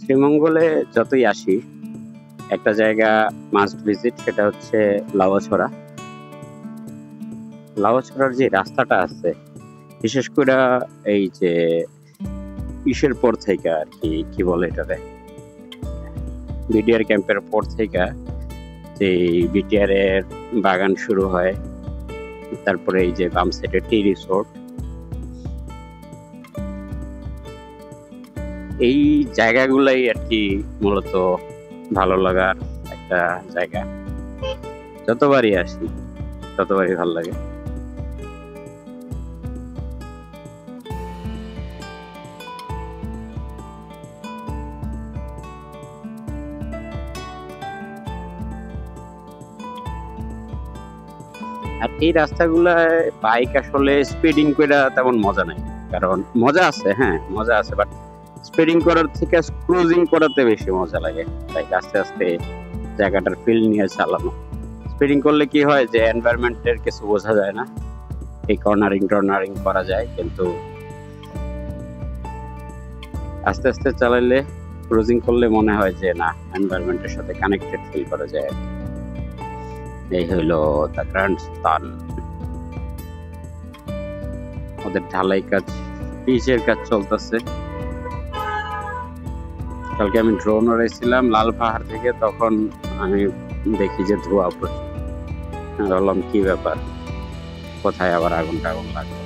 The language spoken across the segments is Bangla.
শ্রীমঙ্গলে যতই আসি একটা জায়গা মাস্ট ভিজিট, সেটা হচ্ছে লাউয়াছড়া। লাউয়াছড়ার যে রাস্তাটা আছে, বিশেষ করে এই যে ইসের পর থেকে আর কি বলে এটাতে, বিটিআর ক্যাম্পের পর থেকে যে বিটিআর এর বাগান শুরু হয়, তারপরে এই যে বাম সাইডে টি রিসোর্ট, এই জায়গাগুলাই আর কি মূলত ভালো লাগার একটা জায়গা। যতবারই আসি ততবারই ভালো লাগে। আর এই রাস্তাগুলায় বাইক আসলে স্পিডিং করে তেমন মজা নাই, কারণ মজা আছে, হ্যাঁ মজা আছে, বাট স্পিডিং করার থেকে ক্রুজিং করাতে বেশি মজা লাগে। বাইক আস্তে আস্তে জায়গাটার ফিল নিয়ে চালানো। স্পিডিং করলে কি হয় যে এনভায়রনমেন্টের কিছু বোঝা যায় না, এই কর্নারিং করা যায়, কিন্তু আস্তে আস্তে চালাইলে, ক্রুজিং করলে মনে হয় যে না, এনভায়রনমেন্টের সাথে কানেক্টেড ফিল করা যায়। এই হইলো দ্য গ্র্যান্ড সুলতান। ওদের ঢালাই কাজ, পিচের কাজ চলতেছে। কালকে আমি ড্রোন উড়াইছিলাম লাল পাহাড় থেকে, তখন আমি দেখি যে ধোঁয়া প্রচুর। বললাম কি ব্যাপার, কোথায় আবার আগুন টাগুন লাগলো।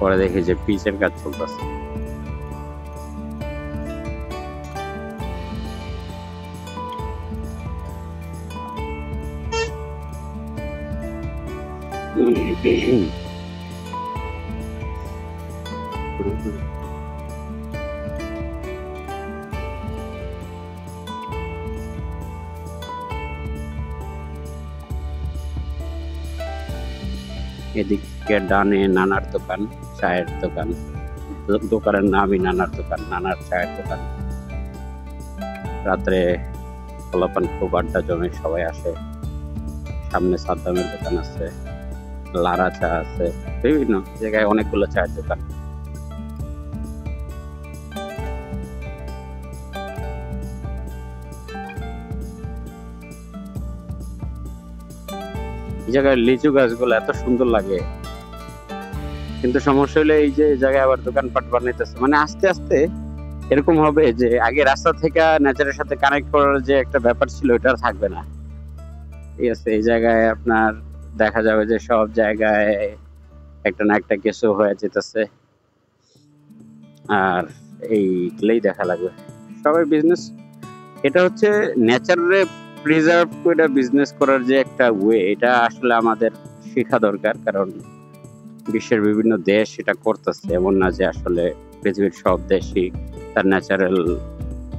পরে দেখি যে পিচের কাজ চলতেছে। এদিক থেকে ডানে নানার দোকান, চায়ের দোকান, দোকানের নামই নানার দোকান, নানার চায়ের দোকান। রাত্রে পোলাপান খুব আড্ডা জমে, সবাই আসে। সামনে সাদ্দামের দোকান আছে, লারা চা আছে, বিভিন্ন জায়গায় অনেকগুলো চায়ের দোকান। এই জায়গায় লিচু গাছগুলো এত সুন্দর লাগে, কিন্তু সমস্যা হলো এই যে জায়গায় আবার দোকানপাট বানাইতেছে, মানে আস্তে আস্তে এরকম হবে যে আগে রাস্তা থেকে নেচারের সাথে কানেক্ট করার যে একটা ব্যাপার ছিল, ওটা আর থাকবে না। ঠিক আছে, এই জায়গায় আপনার দেখা যাবে যে সব জায়গায় একটা না একটা কিছু হয়ে যেতেছে, আর এইগুলোই দেখা লাগবে। সবাই বিজনেস, এটা হচ্ছে নেচারে প্রিজার্ভ করে বিজনেস করার যে একটা ওয়ে, এটা আসলে আমাদের শেখা দরকার। কারণ বিশ্বের বিভিন্ন দেশ এটা করতেছে, এমন না যে আসলে পৃথিবীর সব দেশই তার ন্যাচারাল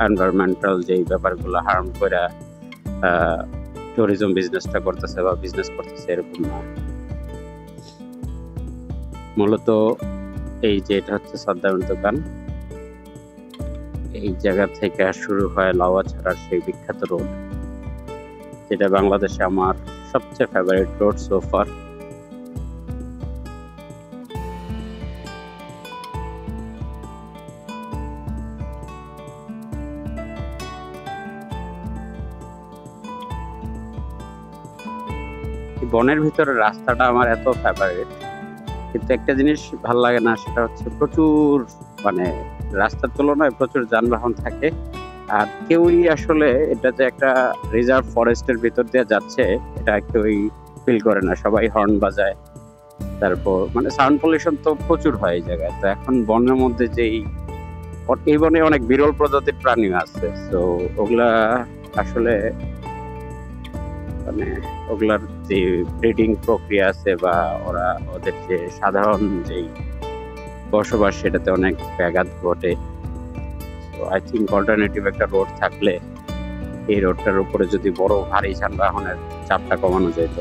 এনভায়রনমেন্টাল যেই ব্যাপারগুলো হার্ম করে ট্যুরিজম বিজনেসটা করতেছে বা বিজনেস করতেছে, এরকম না। মূলত এই যে এটা হচ্ছে সাদ্দামের দোকান, এই জায়গা থেকে শুরু হয় লাউয়াছড়ার সেই বিখ্যাত রোড, যেটা বাংলাদেশে আমার সবচেয়ে ফেভারিট রোড সোফার। বনের ভিতরে রাস্তাটা আমার এত ফেভারিট, কিন্তু একটা জিনিস ভাল লাগে না, সেটা হচ্ছে প্রচুর, মানে রাস্তার তুলনায় প্রচুর যানবাহন থাকে, আর কেউই আসলে এটা যে একটা রিজার্ভ ফরেস্টের ভিতর দিয়ে যাচ্ছে এটা কেউই ফিল করে না। সবাই হর্ন বাজায়, তারপর মানে সাউন্ড পলিউশন তো প্রচুর হয় এই জায়গায়। তো এখন বনের মধ্যে যেই, এই বনে অনেক বিরল প্রজাতির প্রাণী আছে, তো ওগুলা আসলে মানে ওগুলার যে ব্রিডিং প্রক্রিয়া আছে বা ওদের যে সাধারণ যেই বসবাস, সেটাতে অনেক ব্যাঘাত ঘটে। তো আই থিঙ্ক অল্টারনেটিভ একটা রোড থাকলে, এই রোডটার উপরে যদি বড় ভারী যানবাহনের চাপটা কমানো যেত।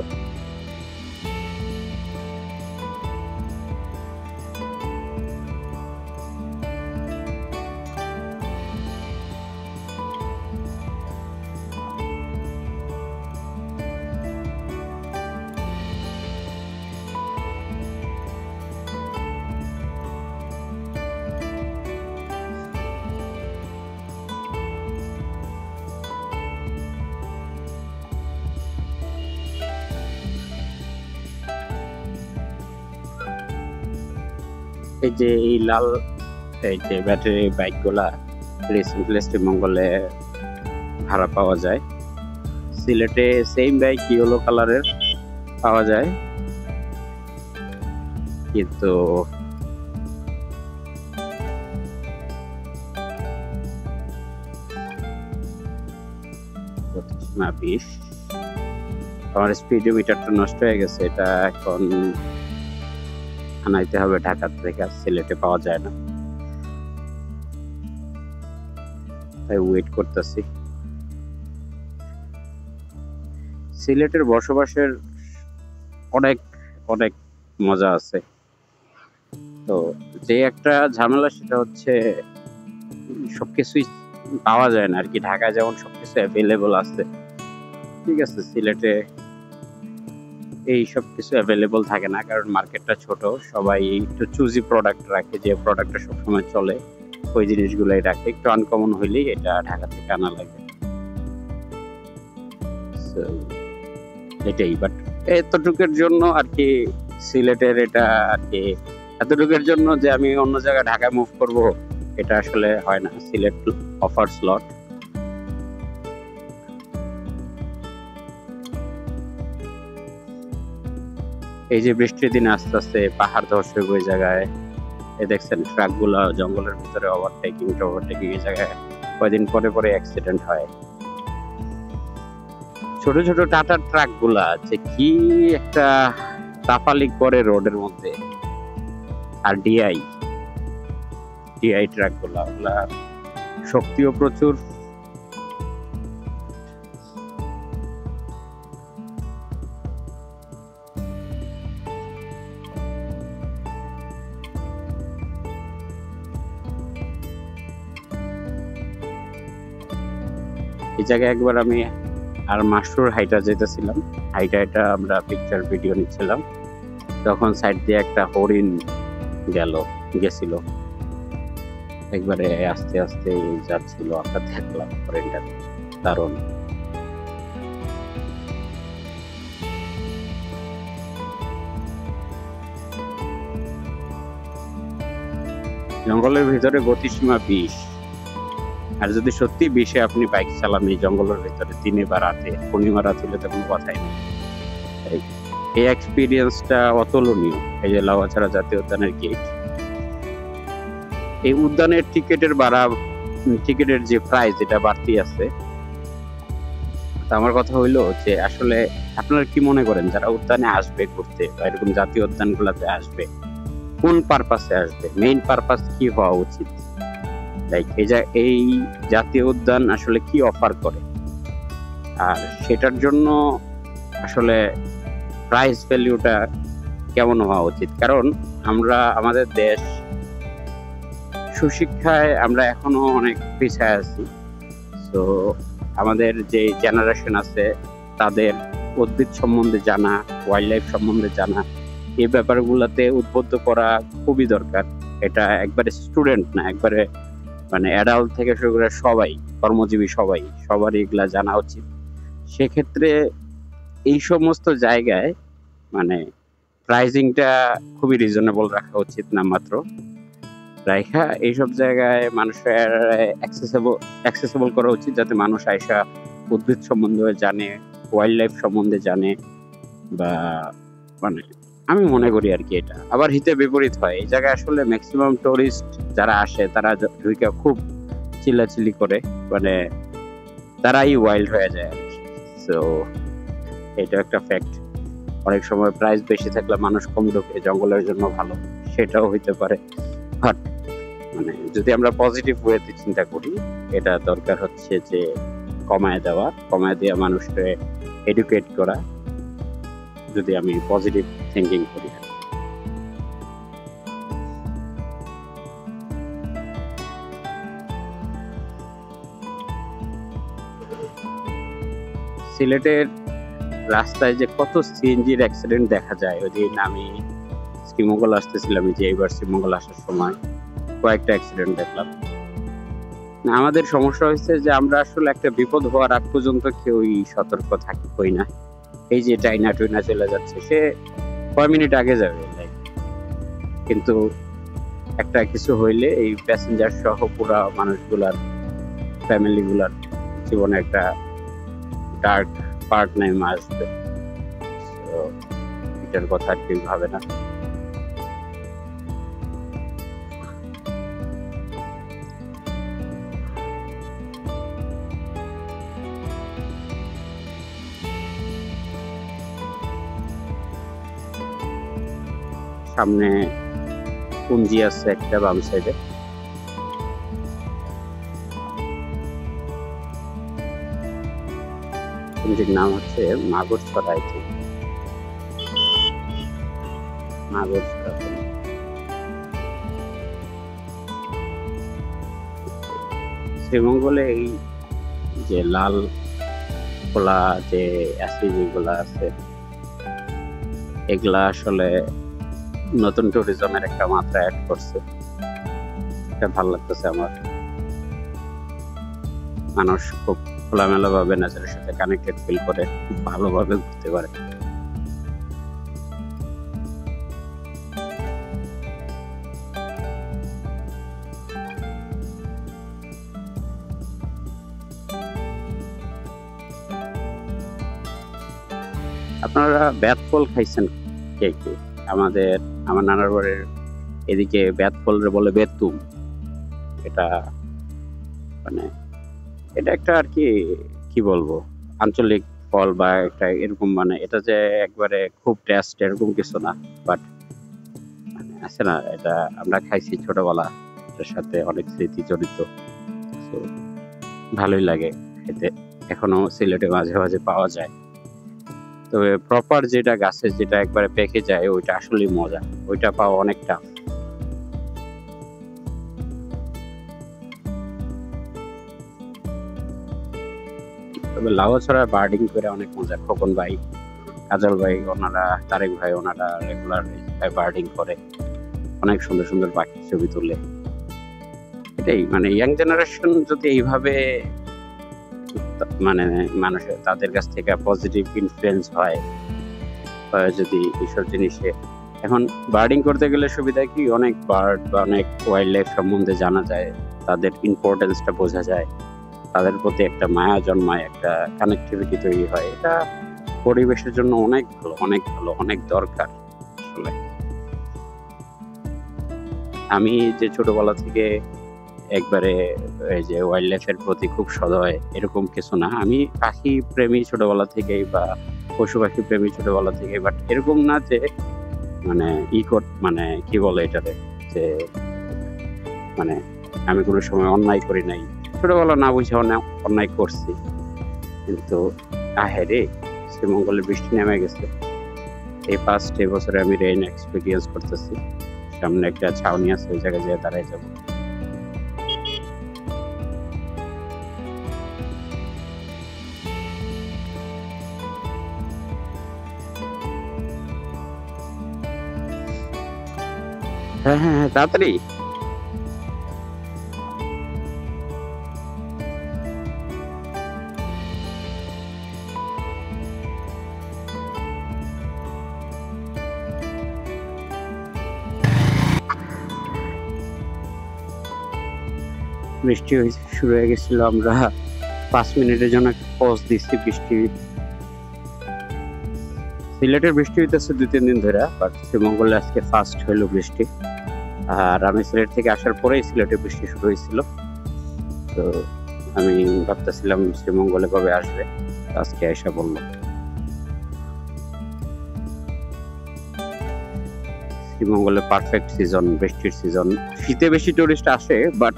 এই যে এই লাল এই যে ব্যাটারি বাইকগুলা রিসেন্টলি শ্রীমঙ্গলে ভাড়া পাওয়া যায়। সিলেটে সেম বাইক ইয়েলো কালারের পাওয়া যায়, কিন্তু না 20। আমার স্পিডোমিটারটা নষ্ট হয়ে গেছে, এটা এখন আনাইতে হবে ঢাকা থেকে, সিলেটে পাওয়া যায় না, তাই ওয়েট করতেছি। সিলেটের বসবাসের অনেক অনেক মজা আছে। তো যে একটা ঝামেলা সেটা হচ্ছে সবকিছুই পাওয়া যায় না আর কি। ঢাকায় যেমন সবকিছু অ্যাভেলেবল আছে, ঠিক আছে, সিলেটে এই সব কিছু অ্যাভেলেবল থাকে না, কারণ মার্কেটটা ছোট। সবাই একটু চুজি প্রোডাক্ট রাখে, যে প্রোডাক্টটা সবসময় চলে ওই জিনিসগুলাই রাখে। একটু আনকমন হইলেই এটা ঢাকা থেকে আনা লাগে, এটাই। বাট এতটুকুর জন্য আর কি সিলেটের এটা আর কি, এতটুকুর জন্য যে আমি অন্য জায়গায় ঢাকায় মুভ করব, এটা আসলে হয় না। সিলেট অফার্স লট। এই যে বৃষ্টির দিনে আস্তে আস্তে পাহাড় ধস হয়ে ওই জায়গায় দেখছেন ট্রাক গুলা জঙ্গলের ভিতরে ওভারটেকিং এই জায়গায় কয়দিন পরে পরে অ্যাক্সিডেন্ট হয়। ছোট ছোট টাটার ট্রাক গুলা যে কি একটা তাফালি করে রোডের মধ্যে। আর ডিআই ট্রাক গুলা, ওগুলা শক্তিও প্রচুর। এই জায়গায় একবার আমি আর মাসরুর হাইটা যেতেছিলাম, হাইটা আমরা পিকচার ভিডিও নিচ্ছিলাম, তখন সাইড দিয়ে একটা হরিণ গেছিল, একবারে আস্তে আস্তে যাচ্ছিল, আমরা দেখলাম হরিণটা, দারুণ। জঙ্গলের ভিতরে গতিসীমা 20, আর যদি সত্যি 20-এ আপনি বাইক চালান এই জঙ্গলের ভিতরে দিনে বা রাতে, পূর্ণিমা রাত হলে তো কোনো কথাই নেই। এই এক্সপিরিয়েন্সটা অতুলনীয়। এই যে লাউয়াছড়া জাতীয় উদ্যানের গেট, এই উদ্যানের টিকিটের যে প্রাইস এটা বাড়তি আছে। আমার কথা হইলো যে আসলে আপনারা কি মনে করেন যারা উদ্যানে আসবে ঘুরতে বা এরকম জাতীয় উদ্যানগুলোতে আসবে, কোন পারপাসে আসবে? মেইন পারপাস কি হওয়া উচিত? লাইক এই জাতীয় উদ্যান আসলে কি অফার করে, আর সেটার জন্য আসলে প্রাইস ভ্যালুটা কেমন হওয়া উচিত? কারণ আমাদের দেশ সুশিক্ষায় আমরা এখনো অনেক পিছিয়ে আছি। তো আমাদের যে জেনারেশন আছে তাদের উদ্ভিদ সম্বন্ধে জানা, ওয়াইল্ড লাইফ সম্বন্ধে জানা, এই ব্যাপারগুলোতে উদ্বুদ্ধ করা খুবই দরকার। এটা একবারে স্টুডেন্ট না, একবারে মানে অ্যাডাল্ট থেকে শুরু করে সবাই, কর্মজীবী সবারই এগুলা জানা উচিত। সেক্ষেত্রে এই সমস্ত জায়গায় মানে প্রাইজিংটা খুবই রিজনেবল রাখা উচিত, না মাত্র রাখা এইসব জায়গায় মানুষের অ্যাক্সেসেবল করা উচিত, যাতে মানুষ আইসা উদ্ভিদ সম্বন্ধে জানে, ওয়াইল্ড লাইফ সম্বন্ধে জানে। বা মানে আমি মনে করি আর কি এটা আবার হিতে বিপরীত হয়। এই জায়গায় আসলে ম্যাক্সিমাম টুরিস্ট যারা আসে তারা ঢুইকা খুব চিল্লাচিল্লি করে, মানে তারাই ওয়াইল্ড হয়ে যায় আর কি। সো এটা একটা ফ্যাক্ট। অনেক সময় প্রাইস বেশি থাকলে মানুষ কম ঢোকে, জঙ্গলের জন্য ভালো, সেটাও হইতে পারে। বাট মানে যদি আমরা পজিটিভ ওয়েতে চিন্তা করি, এটা দরকার হচ্ছে যে কমায় দিয়ে মানুষকে এডুকেট করা, যদি আমি পজিটিভ থিঙ্কিং করি। সিলেটের রাস্তায় যে কত সিএনজির অ্যাক্সিডেন্ট দেখা যায়। ওই দিন আমি শ্রীমঙ্গল আসতেছিলাম, যে এইবার শ্রীমঙ্গল আসার সময় কয়েকটা অ্যাক্সিডেন্ট দেখলাম। আমাদের সমস্যা হয়েছে যে আমরা আসলে একটা বিপদ হওয়ার আগ পর্যন্ত কেউই সতর্ক হই না। এই যে টুইনা চলে যাচ্ছে, সে কয় মিনিট আগে যাবে, কিন্তু একটা কিছু হইলে এই প্যাসেঞ্জার সহ পুরা মানুষগুলার ফ্যামিলি গুলার জীবনে একটা ডার্ক পার্ট নেমে আসবে। তো এটার কথা আর কেউ ভাবে না। সামনে পুঞ্জি আছে একটা বাম সাইডে। পুঞ্জির নাম হচ্ছে মাগুরছড়া। মাগুরছড়া শ্রীমঙ্গলে এই যে লাল খোলা যে অ্যাসিড যেগুলা আছে এগুলা আসলে নতুন ট্যুরিজমের একটা মাত্রা অ্যাড করছে। এটা ভালো লাগতেছে আমার। মানুষ খুব খোলামেলা ভাবে নেচারের সাথে কানেক্টেড ফিল করে, খুব ভালোভাবে ঘুরতে পারে। আপনারা বেতফল খাইছেন কে কে? আমার নানার বাড়ির এদিকে বেতফল বলে বেতুম। এটা মানে এটা একটা আর কি বলবো আঞ্চলিক ফল বা একটা এরকম, মানে এটা যে একবারে খুব টেস্ট এরকম কিছু না, বাট মানে আছে না, এটা আমরা খাইছি ছোটবেলা, এটার সাথে অনেক স্মৃতি জড়িত। তো ভালোই লাগে খেতে, এখনো সিলেটে মাঝে মাঝে পাওয়া যায়। তবে প্রপার যেটা গাছে যেটা একবারে পেকে যায় ওইটা আসলে মজা, ওইটা পাওয়া অনেক টাফ। তবে লাউছড়া বার্ডিং করে অনেক মজা। খোকন ভাই, কাজল ভাই, ওনারা তারেক ভাই, ওনারা রেগুলার বার্ডিং করে, অনেক সুন্দর সুন্দর পাখির ছবি তুলে। এটাই মানে ইয়াং জেনারেশন যদি এইভাবে মানে মানুষের তাদের কাছ থেকে পজিটিভ ইনফ্লুয়েন্স হয়, যদি এইসব জিনিসে এখন বার্ডিং করতে গেলে সুবিধা কি, অনেক বার্ড বা অনেক ওয়াইল্ড লাইফ সম্বন্ধে জানা যায়, তাদের ইম্পর্টেন্সটা বোঝা যায়, তাদের প্রতি একটা মায়া জন্মায়, একটা কানেক্টিভিটি তৈরি হয়। এটা পরিবেশের জন্য অনেক ভালো, অনেক ভালো, অনেক দরকার আসলে। আমি যে ছোটবেলা থেকে একবারে এই যে ওয়াইল্ড লাইফের প্রতি খুব সদয় এরকম কিছু না, আমি পাখি প্রেমী ছোটবেলা থেকেই বা পশু পাখি প্রেমী ছোটবেলা থেকে, বাট এরকম না যে মানে মানে কি বলে এটাতে, যে মানে আমি কোনো সময় অন্যায় করি নাই, ছোটবেলা না বুঝে অন্যায় করছি। কিন্তু আহেরে শ্রীমঙ্গলে বৃষ্টি নেমে গেছে, এই ফার্স্ট বছরে আমি রেইন এক্সপিরিয়েন্স করতেছি। সামনে একটা ছাউনি আছে, ওই জায়গায় যেয়ে দাঁড়ায় যাবো। হ্যাঁ হ্যাঁ হ্যাঁ, তাড়াতাড়ি। বৃষ্টি শুরু হয়ে গেছিল, আমরা 5 মিনিটের জন্য একটা পজ দিচ্ছি। বৃষ্টি সিলেটের বৃষ্টি হইতেছে 2-3 দিন ধরে, বাট শ্রীমঙ্গলে আজকে ফার্স্ট হইলো বৃষ্টি। আর আমি সিলেট থেকে আসার পরেই সিলেটে বৃষ্টি শুরু হয়েছিল। তো আমি ভাবতেছিলাম শ্রীমঙ্গলে কবে আসবে, আজকে এসে বললো। শ্রীমঙ্গলে পারফেক্ট সিজন, বৃষ্টির সিজন। শীতে বেশি টুরিস্ট আসে, বাট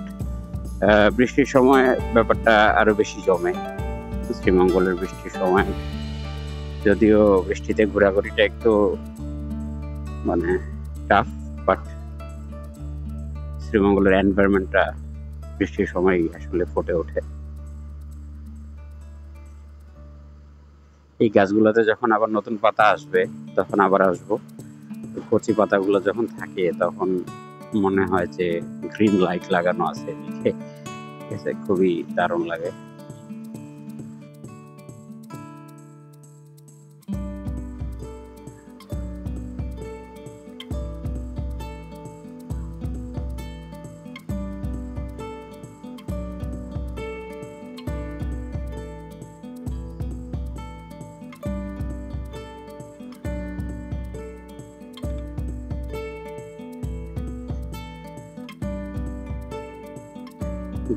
বৃষ্টির সময় ব্যাপারটা আরো বেশি জমে শ্রীমঙ্গলের বৃষ্টির সময়। যদিও বৃষ্টিতে ঘোরাঘুরিটা একটু মানে টাফ, বাট শ্রীমঙ্গলের এনভায়রনমেন্টটা বৃষ্টির সময় আসলে ফুটে ওঠে। এই গাছগুলোতে যখন আবার নতুন পাতা আসবে তখন আবার আসবো। কচি পাতাগুলো যখন থাকে তখন মনে হয় যে গ্রিন লাইট লাগানো আছে, খুবই দারুণ লাগে।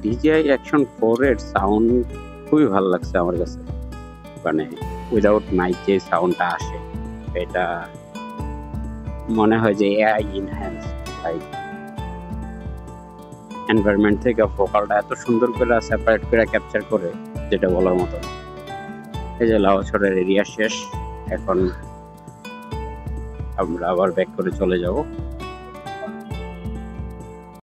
DJI Action 4 এর সাউন্ড খুবই ভালো লাগছে আমার কাছে। মানে উইদাউট মাইক যে সাউন্ডটা আসে, এটা মনে হয় যে AI ইনহ্যান্স, লাইক এনভায়রনমেন্ট থেকে ভোকালটা এত সুন্দর করে সেপারেট করে ক্যাপচার করে, যেটা বলার মতো না। এই যে লাউছড়ের এরিয়া শেষ, এখন আমরা আবার ব্যাক করে চলে যাব।